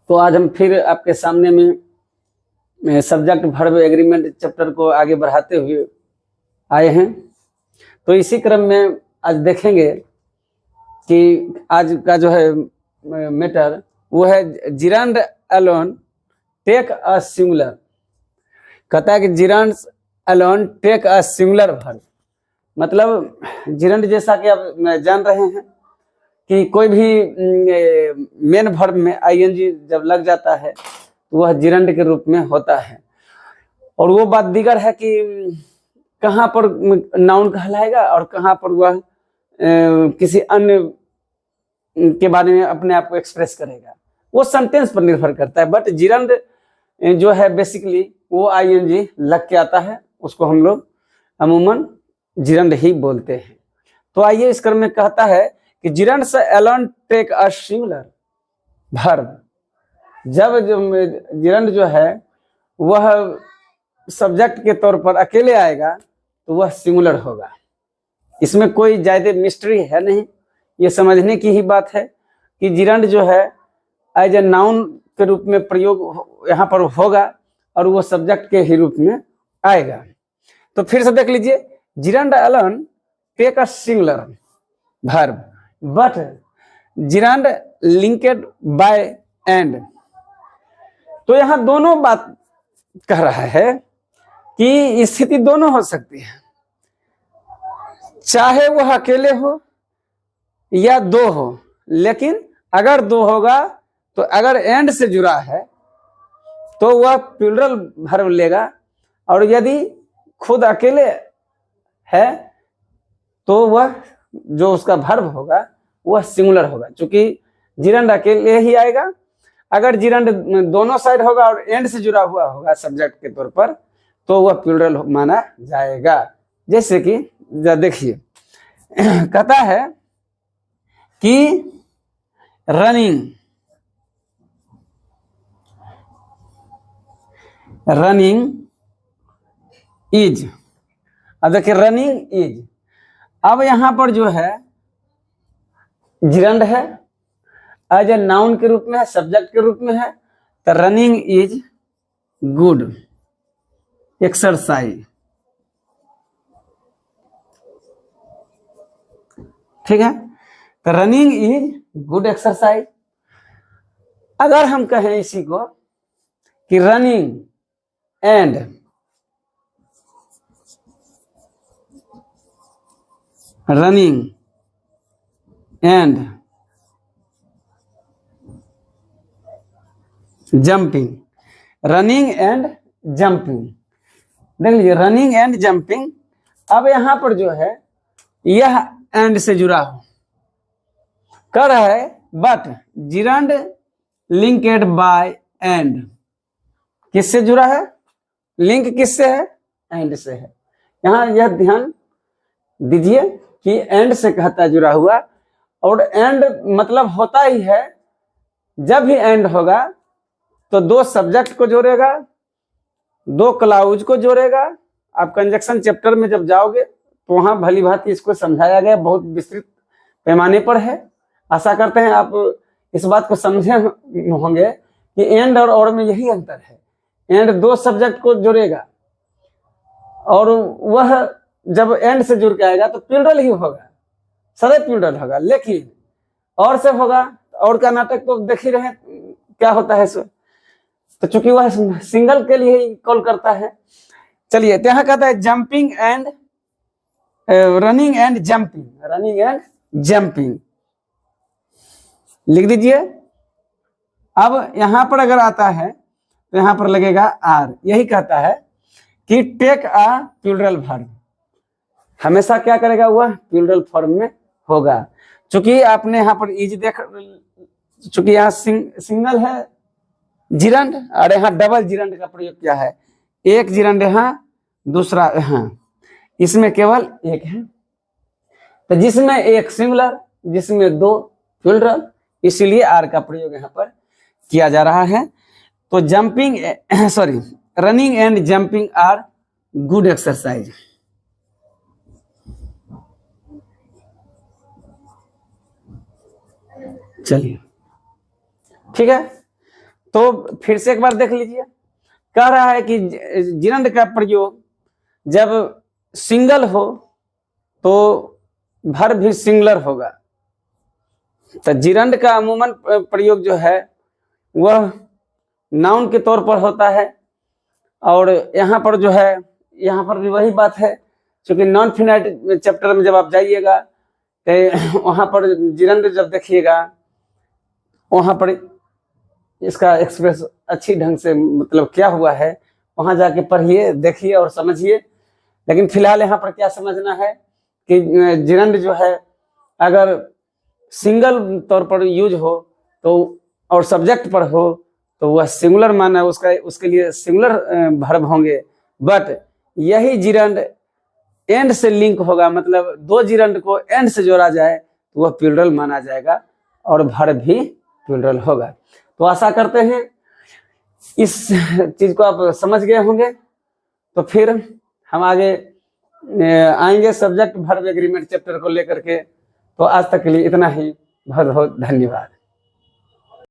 तो आज हम फिर आपके सामने में सब्जेक्ट वर्ब एग्रीमेंट चैप्टर को आगे बढ़ाते हुए आए हैं। तो इसी क्रम में आज देखेंगे कि आज का जो है मैटर वो है gerund alone take a singular. कहता है कि gerund alone take a singular verb, मतलब जिरांड जैसा कि आप जान रहे हैं कि कोई भी मेन वर्ब में आईएनजी जब लग जाता है तो वह जिरांड के रूप में होता है। और वो बात दीगर है कि कहाँ पर नाउन कहलाएगा और कहाँ पर वह किसी अन्य के बारे में अपने आप को एक्सप्रेस करेगा, वो सेंटेंस पर निर्भर करता है। बट जिरांड जो है बेसिकली वो आईएनजी लग के आता है, उसको हम लोग अमूमन जिरांड ही बोलते हैं। तो आइए इस क्रम में कहता है कि जिरांड से alone take a singular verb. जब जिरांड जो है वह सब्जेक्ट के तौर पर अकेले आएगा तो वह सिंगुलर होगा। इसमें कोई ज्यादा मिस्ट्री है नहीं, ये समझने की ही बात है कि जिरांड जो है एज ए नाउन के रूप में प्रयोग यहाँ पर होगा और वो सब्जेक्ट के ही रूप में आएगा। तो फिर से देख लीजिए, gerund alone take a singular verb but gerund linked by and. तो यहाँ दोनों बात कह रहा है कि स्थिति दोनों हो सकती है, चाहे वह अकेले हो या दो हो। लेकिन अगर दो होगा तो अगर एंड से जुड़ा है तो वह प्लूरल वर्ब लेगा, और यदि खुद अकेले है तो वह जो उसका वर्ब होगा वह सिंगुलर होगा, क्योंकि जिरांड अकेले ही आएगा। अगर जिरांड दोनों साइड होगा और एंड से जुड़ा हुआ होगा सब्जेक्ट के तौर पर तो वह प्लूरल माना जाएगा। जैसे कि देखिए कहता है कि रनिंग इज। अब देखिए रनिंग इज, अब यहां पर जो है जिरांड है एज ए नाउन के रूप में है, सब्जेक्ट के रूप में है। तो रनिंग इज गुड एक्सरसाइज, ठीक है। तो रनिंग इज गुड एक्सरसाइज। अगर हम कहें इसी को कि running and jumping, running and jumping, देख लीजिए रनिंग एंड जंपिंग। अब यहां पर जो है यह एंड से जुड़ा हो कर रहा है, but gerund linked by and. किससे जुड़ा है? लिंक किससे है? एंड से है। यहां यह ध्यान दीजिए कि एंड से कहता है जुड़ा हुआ, और एंड मतलब होता ही है जब भी एंड होगा तो दो सब्जेक्ट को जोड़ेगा, दो क्लाउज को जोड़ेगा। आप कंजक्शन चैप्टर में जब जाओगे तो वहां भली भांति इसको समझाया गया, बहुत विस्तृत पैमाने पर है। आशा करते हैं आप इस बात को समझे होंगे कि एंड और में यही अंतर है। एंड दो सब्जेक्ट को जोड़ेगा और वह जब एंड से जुड़ के आएगा तो प्लूरल ही होगा, सदैव प्लूरल होगा। लेकिन और से होगा, और का नाटक तो देख ही रहे क्या होता है इसमें। तो चूंकि वह सिंगल के लिए ही कॉल करता है। चलिए तो यहाँ कहता है jumping and running and jumping, running and jumping लिख दीजिए। अब यहां पर अगर आता है तो यहां पर लगेगा आर। यही कहता है कि टेक अ प्लूरल वर्ब, हमेशा क्या करेगा? वह प्लूरल फॉर्म में होगा। चूंकि आपने यहाँ पर इज देख, चूंकि यहाँ सिंगल है जिरांड और यहाँ डबल जिरांड का प्रयोग किया है। एक जिरांड यहाँ, दूसरा यहाँ, इसमें केवल एक है। तो जिसमें एक सिंगुलर, जिसमें दो प्लूरल, इसीलिए आर का प्रयोग यहाँ पर किया जा रहा है। तो jumping sorry running and jumping are good exercise. चलिए ठीक है। तो फिर से एक बार देख लीजिए, कह रहा है कि जिरंड का प्रयोग जब सिंगल हो तो वर्ब भी सिंगुलर होगा। तो जिरंड का अमूमन प्रयोग जो है वह नाउन के तौर पर होता है, और यहाँ पर जो है, यहाँ पर भी वही बात है, क्योंकि नॉन फिनाइट चैप्टर में जब आप जाइएगा तो वहाँ पर जिरंड जब देखिएगा वहाँ पर इसका एक्सप्रेस अच्छी ढंग से मतलब क्या हुआ है, वहाँ जाके पढ़िए, देखिए और समझिए। लेकिन फिलहाल यहाँ पर क्या समझना है कि जिरंड जो है अगर सिंगल तौर पर यूज हो तो और सब्जेक्ट पर हो तो वह सिंगुलर माना, उसके लिए सिंगुलर वर्ब होंगे। बट यही जिरंड एंड से लिंक होगा, मतलब दो जिरंड को एंड से जोड़ा जाए तो वह प्लूरल माना जाएगा और वर्ब भी प्लूरल होगा। तो आशा करते हैं इस चीज को आप समझ गए होंगे। तो फिर हम आगे आएंगे सब्जेक्ट वर्ब एग्रीमेंट चैप्टर को लेकर के। तो आज तक के लिए इतना ही, बहुत बहुत धन्यवाद।